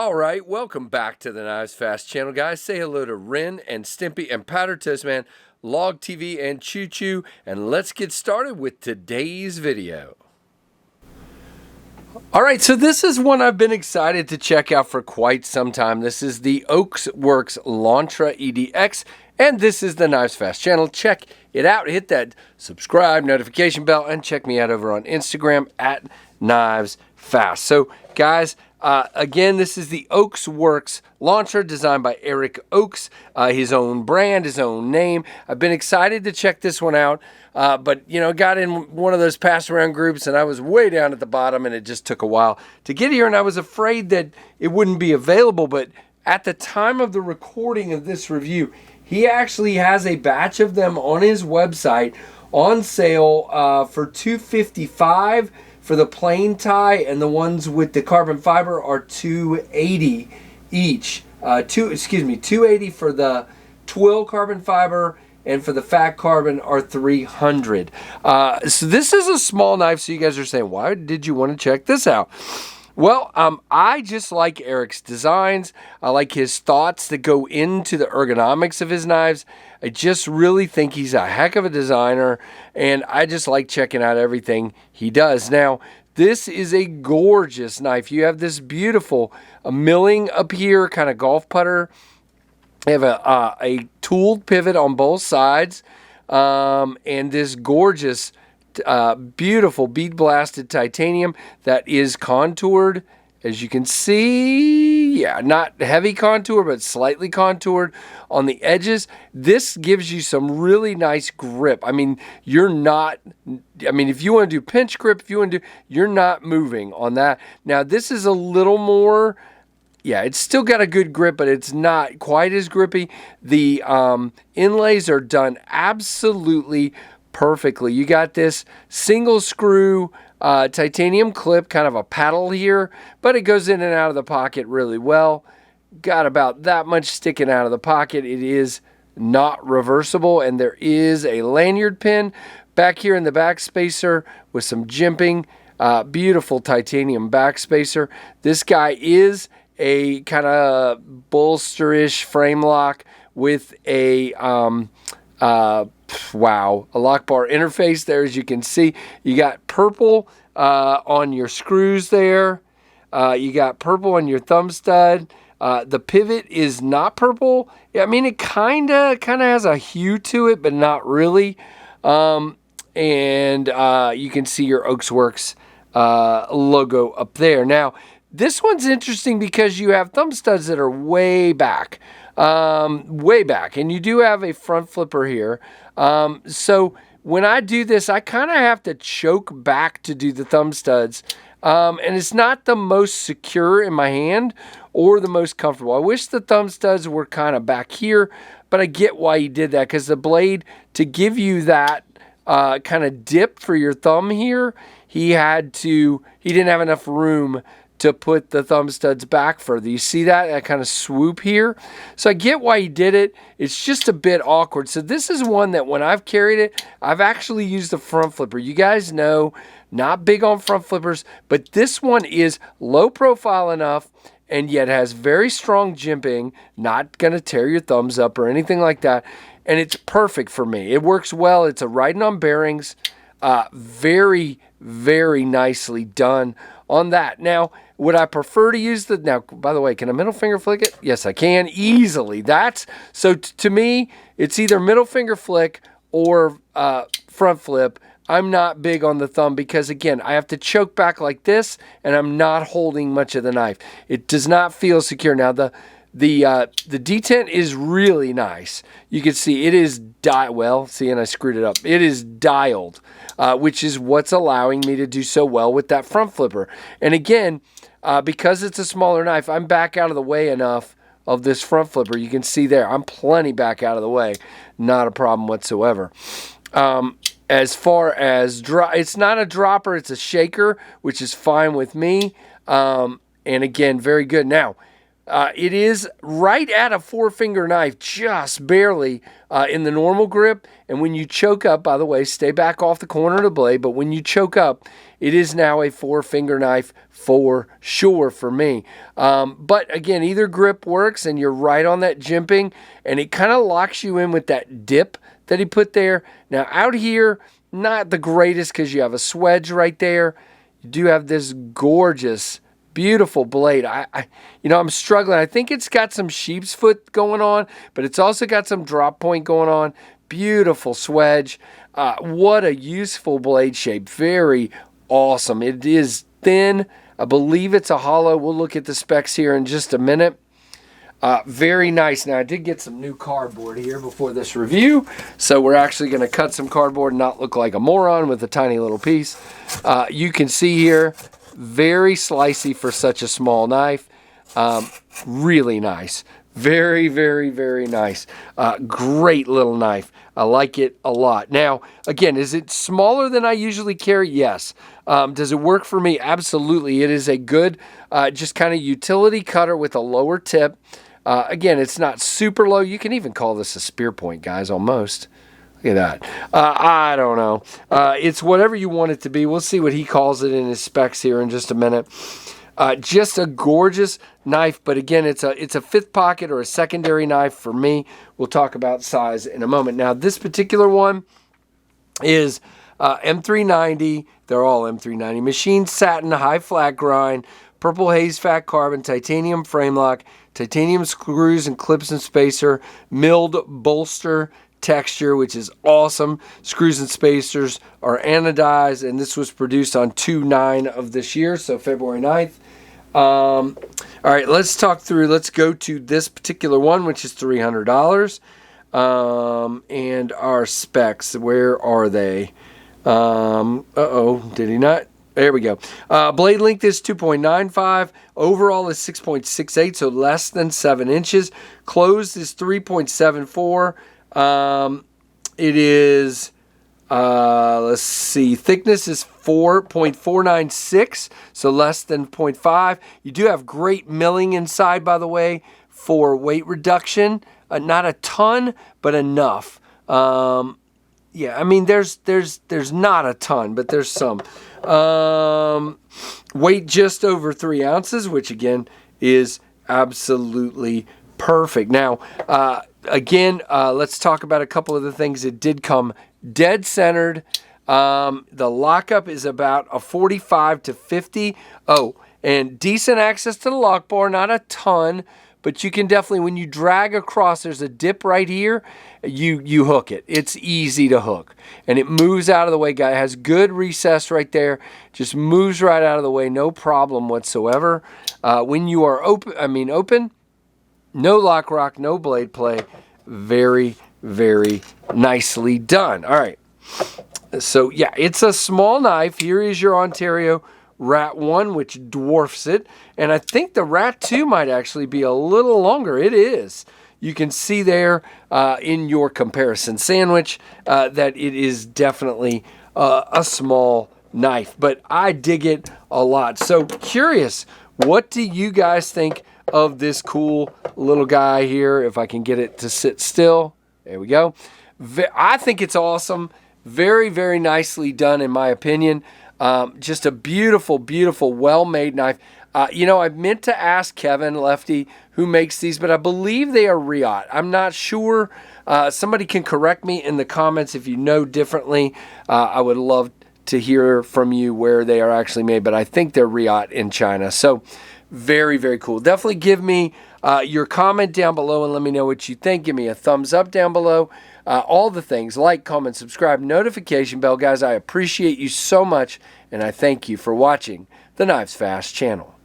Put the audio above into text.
All right, welcome back to the KnivesFAST channel, guys. Say hello to Ren and Stimpy and Powder Toast Man, Log TV and Choo Choo, and let's get started with today's video. All right, so this is one I've been excited to check out for quite some time. This is the OchsWorks Lontra EDX, and this is the KnivesFAST channel. Check it out. Hit that subscribe notification bell, and check me out over on Instagram at KnivesFAST. So, guys, again, this is the OchsWorks Lontra, designed by Eric Ochs, his own brand, his own name. I've been excited to check this one out, but, you know, got in one of those pass-around groups, and I was way down at the bottom, and it just took a while to get here, and I was afraid that it wouldn't be available, but at the time of the recording of this review, he actually has a batch of them on his website on sale for $255 for the plain tie, and the ones with the carbon fiber are $280 each. $280 for the twill carbon fiber, and for the fat carbon are $300. So this is a small knife, so you guys are saying, why did you want to check this out? Well, I just like Eric's designs. I like his thoughts that go into the ergonomics of his knives. I just really think he's a heck of a designer, and I just like checking out everything he does. Now, this is a gorgeous knife. You have this beautiful milling up here, kind of golf putter. You have a tooled pivot on both sides, and this gorgeous beautiful bead blasted titanium that is contoured, as you can see. Yeah, not heavy contour, but slightly contoured on the edges. This gives you some really nice grip. I mean, you're not, if you want to do pinch grip, you're not moving on that. Now, this is a little more, yeah, it's still got a good grip, but it's not quite as grippy. The inlays are done absolutely perfectly. You got this single screw titanium clip, kind of a paddle here, but it goes in and out of the pocket really well. Got about that much sticking out of the pocket. It is not reversible, and there is a lanyard pin back here in the back spacer with some jimping. Beautiful titanium back spacer. This guy is a kind of bolsterish frame lock with a a lock bar interface there, as you can see. You got purple on your screws there. You got purple on your thumb stud. The pivot is not purple. I mean, it kind of has a hue to it, but not really. And you can see your OchsWorks logo up there. Now, this one's interesting because you have thumb studs that are way back. And you do have a front flipper here. So when I do this, I kind of have to choke back to do the thumb studs. And it's not the most secure in my hand or the most comfortable. I wish the thumb studs were kind of back here, but I get why he did that, because the blade, to give you that kind of dip for your thumb here, he didn't have enough room to put the thumb studs back further. You see that kind of swoop here? So I get why he did it. It's just a bit awkward. So this is one that when I've carried it, I've actually used the front flipper. You guys know, not big on front flippers, but this one is low profile enough and yet has very strong jimping, not going to tear your thumbs up or anything like that. And it's perfect for me. It works well. It's a riding on bearings. Very, very nicely done on that. Now, would I prefer to use now, by the way, can a middle finger flick it? Yes, I can, easily. So to me, it's either middle finger flick or front flip. I'm not big on the thumb because, again, I have to choke back like this, and I'm not holding much of the knife. It does not feel secure. Now, the detent is really nice. You can see it is and I screwed it up. It is dialed, which is what's allowing me to do so well with that front flipper. And again, because it's a smaller knife, I'm back out of the way enough of this front flipper. You can see there, I'm plenty back out of the way. Not a problem whatsoever. As far as it's not a dropper, it's a shaker, which is fine with me. And again, very good. Now, It is right at a 4-finger knife, just barely in the normal grip. And when you choke up, by the way, stay back off the corner of the blade, but when you choke up, it is now a 4-finger knife for sure for me. But again, either grip works, and you're right on that jimping, and it kind of locks you in with that dip that he put there. Now out here, not the greatest because you have a swedge right there. You do have this gorgeous, beautiful blade. I'm struggling. I think it's got some sheep's foot going on, but it's also got some drop point going on. Beautiful swedge. What a useful blade shape. Very awesome. It is thin. I believe it's a hollow. We'll look at the specs here in just a minute. Very nice. Now, I did get some new cardboard here before this review, so we're actually going to cut some cardboard and not look like a moron with a tiny little piece. You can see here, very slicey for such a small knife. Really nice. Very, very, very nice. Great little knife. I like it a lot. Now, again, is it smaller than I usually carry? Yes. Does it work for me? Absolutely. It is a good, just kind of utility cutter with a lower tip. Again, it's not super low. You can even call this a spear point, guys, almost. Look at that. I don't know. It's whatever you want it to be. We'll see what he calls it in his specs here in just a minute. Just a gorgeous knife, but again, it's a fifth pocket or a secondary knife for me. We'll talk about size in a moment. Now, this particular one is M390. They're all M390. Machined satin, high flat grind, purple haze fat carbon, titanium frame lock, titanium screws and clips and spacer, milled bolster texture, which is awesome. Screws and spacers are anodized, and this was produced on 2/9 of this year, so February 9th. All right, let's go to this particular one, which is $300. And our specs, where are they? Did he not? There we go. Blade length is 2.95. Overall is 6.68, so less than 7 inches. Closed is 3.74. It is, let's see, thickness is 4.496, so less than 0.5. You do have great milling inside, by the way, for weight reduction. Not a ton, but enough. Yeah, I mean, there's not a ton, but there's some. Weight just over 3 ounces, which again is absolutely perfect. Now, again, let's talk about a couple of the things. It did come dead centered. The lockup is about a 45 to 50. Oh, and decent access to the lock bar, not a ton, but you can definitely, when you drag across, there's a dip right here, you hook it. It's easy to hook. And it moves out of the way, guy. It has good recess right there. Just moves right out of the way, no problem whatsoever. When you are open, no lock rock, no blade play. Very, very nicely done. All right. So, yeah, it's a small knife. Here is your Ontario Rat 1, which dwarfs it. And I think the Rat 2 might actually be a little longer. It is. You can see there in your comparison sandwich that it is definitely a small knife. But I dig it a lot. So, curious, what do you guys think of this cool little guy here? If I can get it to sit still. There we go. I think it's awesome. Very, very nicely done, in my opinion. Just a beautiful, beautiful, well-made knife. I meant to ask Kevin, Lefty, who makes these, but I believe they are Riot. I'm not sure. Somebody can correct me in the comments if you know differently. I would love to hear from you where they are actually made, but I think they're Riot in China. So, very, very cool. Definitely give me your comment down below and let me know what you think. Give me a thumbs up down below. All the things, like, comment, subscribe, notification bell. Guys, I appreciate you so much, and I thank you for watching the KnivesFAST channel.